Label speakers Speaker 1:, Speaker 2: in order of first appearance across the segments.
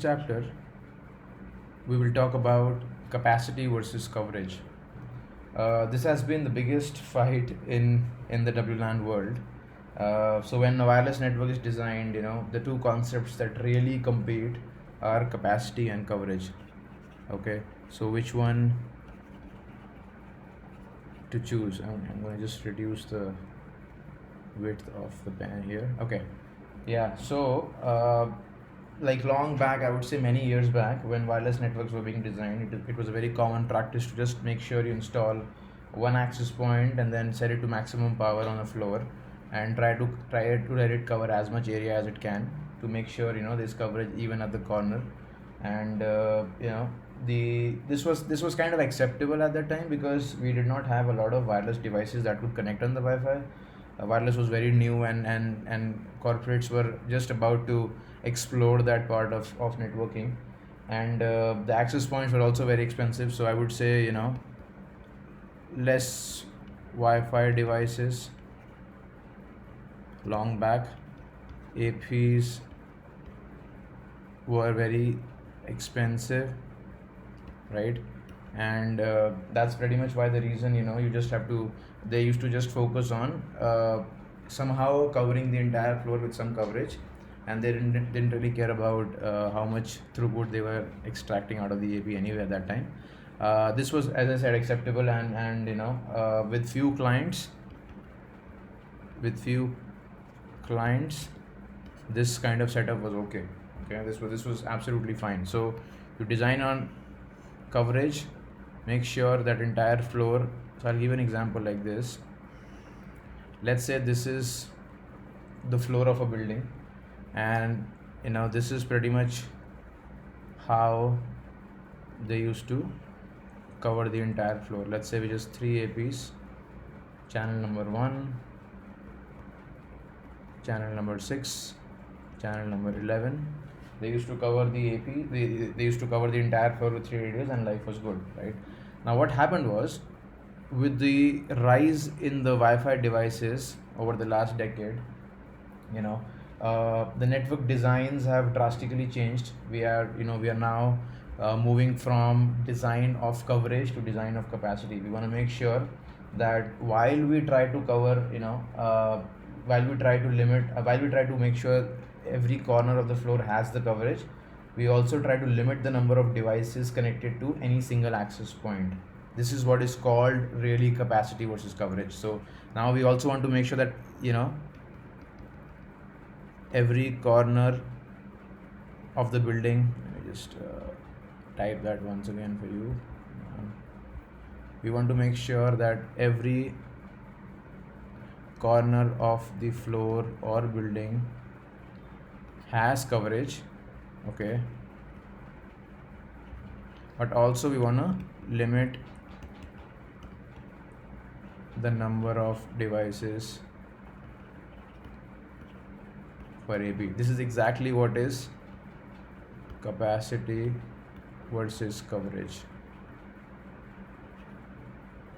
Speaker 1: Chapter we will talk about capacity versus coverage. This has been the biggest fight in the WLAN world. So when a wireless network is designed, the two concepts that really compete are capacity and coverage. Okay, so which one to choose? I'm going to just reduce the width of the pen here. Okay, yeah. So like long back, I would say many years back, when wireless networks were being designed, it was a very common practice to just make sure you install one access point and then set it to maximum power on a floor and try to let it cover as much area as it can to make sure there's coverage even at the corner. And this was kind of acceptable at that time because we did not have a lot of wireless devices that could connect on the Wi-Fi. Wireless was very new, and corporates were just about to explore that part of networking. And the access points were also very expensive, so I would say less Wi-Fi devices long back. APs were very expensive, right? And that's pretty much why the reason you just have to they used to just focus on somehow covering the entire floor with some coverage, and they didn't really care about how much throughput they were extracting out of the AP anyway at that time. This was, as I said, acceptable, and with few clients, this kind of setup was okay. Okay, this was absolutely fine. So you design on coverage, make sure that entire floor. So I'll give an example like this. Let's say this is the floor of a building, and this is pretty much how they used to cover the entire floor. Let's say we just 3 APs, channel number 1, channel number 6, channel number 11. They used to cover the AP, they used to cover the entire floor with 3 radios, and life was good, right? Now what happened was, with the rise in the Wi-Fi devices over the last decade, the network designs have drastically changed. We are now moving from design of coverage to design of capacity. We want to make sure that while we try to cover, while we try to make sure every corner of the floor has the coverage, we also try to limit the number of devices connected to any single access point. This is what is called really capacity versus coverage. So now we also want to make sure that every corner of the building, let me just type that once again for you. We want to make sure that every corner of the floor or building has coverage, okay, but also we want to limit the number of devices per AP. This is exactly what is capacity versus coverage.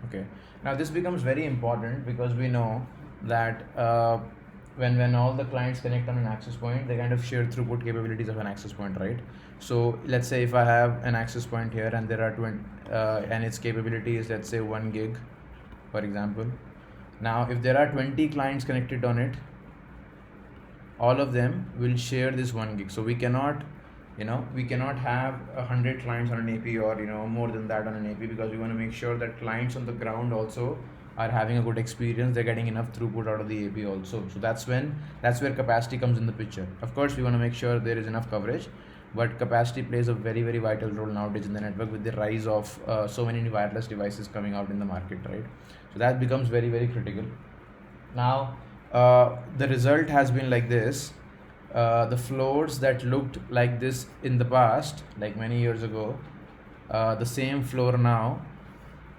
Speaker 1: Okay, now this becomes very important because we know that when all the clients connect on an access point, they kind of share throughput capabilities of an access point, right? So let's say if I have an access point here and there are 20 and its capability is, let's say, 1 gig, for example. Now if there are 20 clients connected on it, all of them will share this 1 gig. So we cannot have 100 clients on an AP, or more than that on an AP, because we want to make sure that clients on the ground also are having a good experience. They're getting enough throughput out of the AP also. So that's where capacity comes in the picture. Of course, we want to make sure there is enough coverage, but capacity plays a very, very vital role nowadays in the network with the rise of so many new wireless devices coming out in the market, right? So that becomes very, very critical. Now the result has been like this. The floors that looked like this in the past, like many years ago, the same floor now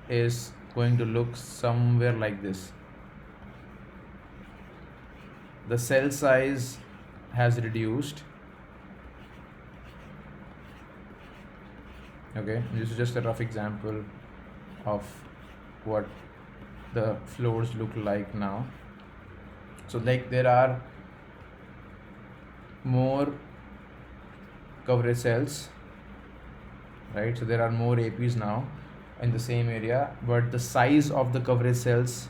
Speaker 1: is going to look somewhere like this. The cell size has reduced. Okay, this is just a rough example of what the floors look like now. So like there are more coverage cells, right? So there are more APs now in the same area, but the size of the coverage cells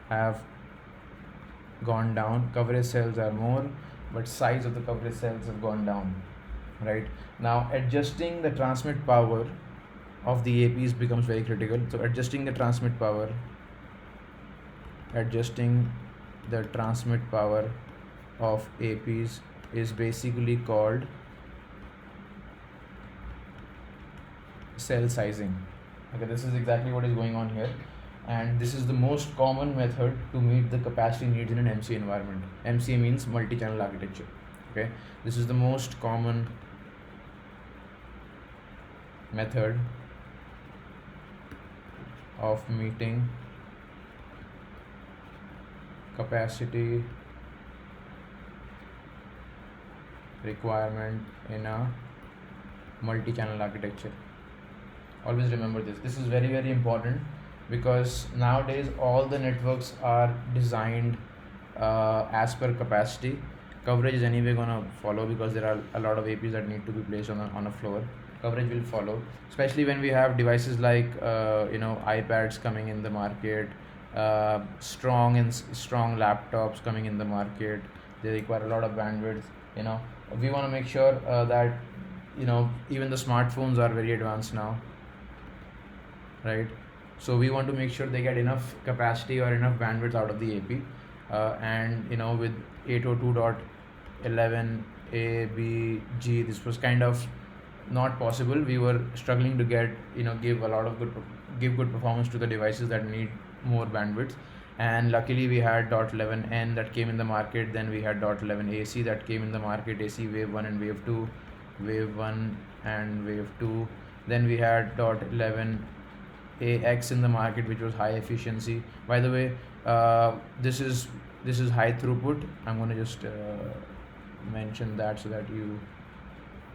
Speaker 1: have gone down. Coverage cells are more, but size of the coverage cells have gone down, right? Now adjusting the transmit power of the APs becomes very critical. So adjusting the transmit power of APs is basically called cell sizing. Okay, this is exactly what is going on here, and this is the most common method to meet the capacity needs in an MCA environment. MCA means multi-channel architecture. Okay, this is the most common method of meeting capacity requirement in a multi-channel architecture. Always remember this. This is very, very important, because nowadays all the networks are designed as per capacity. Coverage is anyway gonna follow, because there are a lot of APs that need to be placed on a floor. Coverage will follow, especially when we have devices like iPads coming in the market, strong laptops coming in the market. They require a lot of bandwidth. We want to make sure that even the smartphones are very advanced now, right? So we want to make sure they get enough capacity or enough bandwidth out of the AP, and with 802.11 A, B, G, this was kind of not possible. We were struggling to get give good performance to the devices that need more bandwidth, and luckily we had .11n that came in the market. Then we had .11 AC that came in the market, AC wave 1 and wave 2, wave 1 and wave 2. Then we had .11 AX in the market, which was high efficiency. By the way, this is high throughput. I'm going to just mention that so that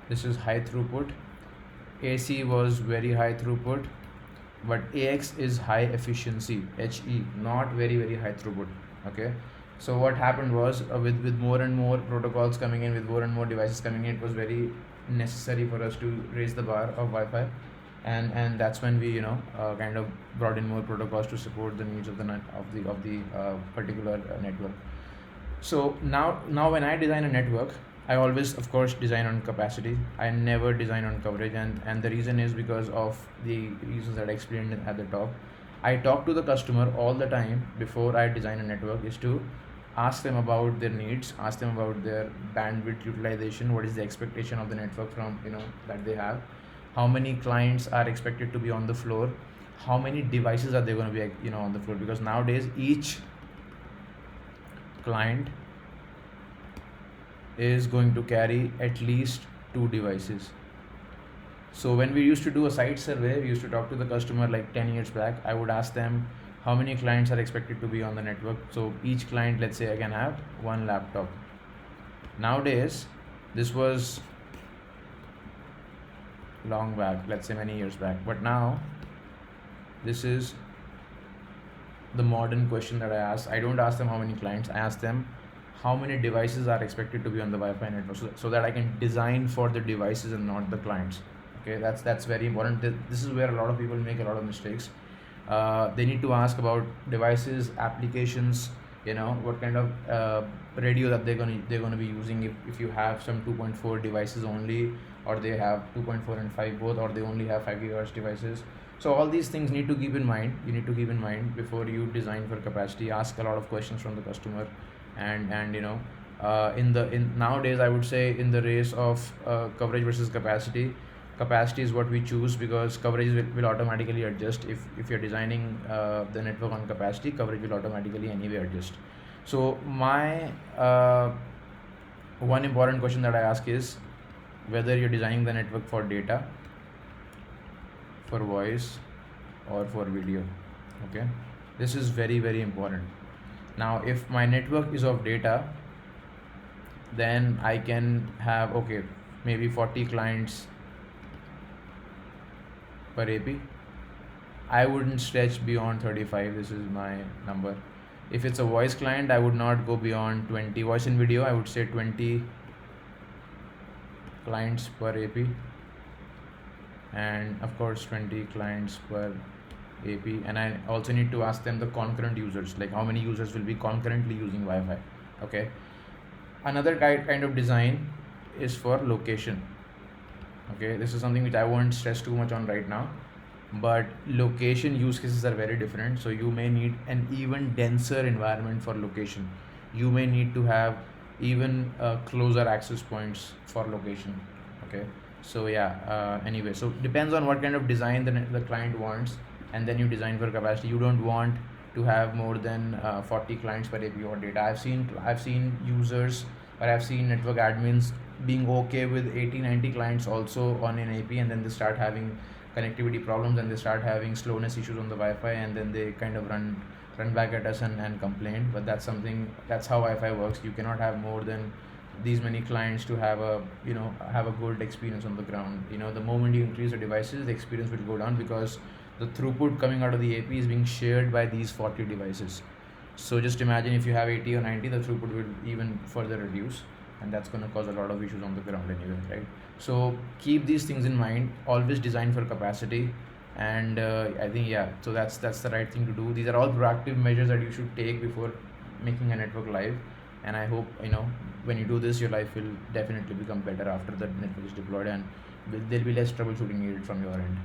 Speaker 1: this is high throughput. AC was very high throughput, but AX is high efficiency, HE, not very, very high throughput. Okay, so what happened was, with more and more protocols coming in, with more and more devices coming in, it was very necessary for us to raise the bar of Wi-Fi, and that's when we kind of brought in more protocols to support the needs of the particular network. So now when I design a network, I always, of course, design on capacity. I never design on coverage, and the reason is because of the reasons that I explained at the top. I talk to the customer all the time before I design a network, is to ask them about their needs, ask them about their bandwidth utilization, what is the expectation of the network from that they have, how many clients are expected to be on the floor, how many devices are they going to be on the floor, because nowadays each client is going to carry at least 2 devices. So when we used to do a site survey, we used to talk to the customer like 10 years back. I would ask them how many clients are expected to be on the network. So each client, let's say I can have 1 laptop. Nowadays, this was long back, let's say many years back, but now this is the modern question that I ask. I don't ask them how many clients, I ask them how many devices are expected to be on the Wi-Fi network, so that I can design for the devices and not the clients. Okay, that's very important. This is where a lot of people make a lot of mistakes. They need to ask about devices, applications, what kind of radio that they're going to be using, if you have some 2.4 devices only, or they have 2.4 and 5 both, or they only have 5 GHz devices. So all these things need to keep in mind. You need to keep in mind before you design for capacity. Ask a lot of questions from the customer, and nowadays I would say, in the race of coverage versus capacity is what we choose, because coverage will automatically adjust. If you're designing the network on capacity, coverage will automatically anyway adjust. So my one important question that I ask is whether you're designing the network for data, for voice, or for video. Okay, this is very, very important. Now if my network is of data, then I can have maybe 40 clients per AP. I wouldn't stretch beyond 35. This is my number. If it's a voice client, I would not go beyond 20. Voice and video, I would say 20 clients per AP, and of course 20 clients per AP. And I also need to ask them the concurrent users, like how many users will be concurrently using Wi-Fi. Okay. Another kind of design is for location. Okay, this is something which I won't stress too much on right now, but location use cases are very different. So you may need an even denser environment for location. You may need to have even closer access points for location. Okay, so yeah, anyway, so depends on what kind of design the client wants, and then you design for capacity. You don't want to have more than 40 clients per AP or data. I've seen users, or I've seen network admins being okay with 80-90 clients also on an AP, and then they start having connectivity problems, and they start having slowness issues on the Wi-Fi, and then they kind of run back at us and complain. But that's how Wi-Fi works. You cannot have more than these many clients to have a good experience on the ground. The moment you increase the devices, the experience will go down, because the throughput coming out of the AP is being shared by these 40 devices. So just imagine if you have 80 or 90, the throughput will even further reduce, and that's going to cause a lot of issues on the ground anyway, right? So keep these things in mind. Always design for capacity, and I think, yeah, so that's the right thing to do. These are all proactive measures that you should take before making a network live, and I hope when you do this, your life will definitely become better after the network is deployed, and there'll be less troubleshooting needed from your end.